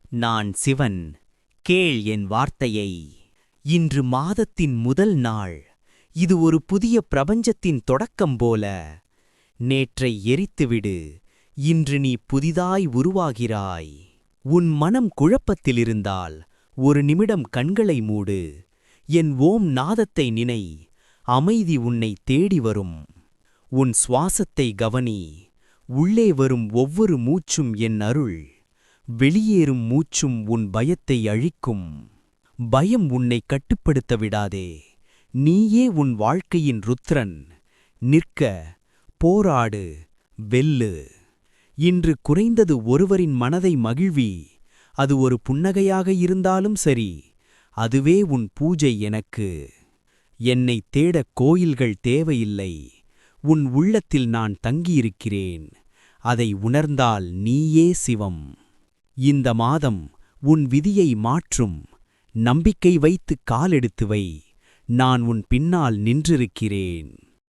நான் சிவன், கேள் என் வார்த்தையை. இன்று மாதத்தின் முதல் நாள். இது ஒரு புதிய பிரபஞ்சத்தின் தொடக்கம் போல. நேற்றை எரித்துவிடு, இன்று நீ புதிதாய் உருவாகிறாய். உன் மனம் குழப்பத்திலிருந்தால் ஒரு நிமிடம் கண்களை மூடு. என் ஓம் நாதத்தை நினை, அமைதி உன்னை தேடி வரும். உன் சுவாசத்தை கவனி, உள்ளே வரும் ஒவ்வொரு மூச்சும் என் அருள். வெளியேறும் மூச்சும் உன் பயத்தை அழிக்கும். பயம் உன்னை கட்டுப்படுத்த விடாதே. நீயே உன் வாழ்க்கையின் ருத்ரன். நிற்க, போராடு, வெல்லு. இன்று குறைந்தது ஒருவரின் மனதை மகிழ்வி. அது ஒரு புன்னகையாக இருந்தாலும் சரி. அதுவே உன் பூஜை எனக்கு. என்னைத் தேடக் கோயில்கள் தேவையில்லை. உன் உள்ளத்தில் நான் தங்கியிருக்கிறேன். அதை உணர்ந்தால் நீயே சிவம். இந்த மாதம் உன் விதியை மாற்றும். நம்பிக்கை வைத்து காலெடுத்து வை. நான் உன் பின்னால் நின்றிருக்கிறேன்.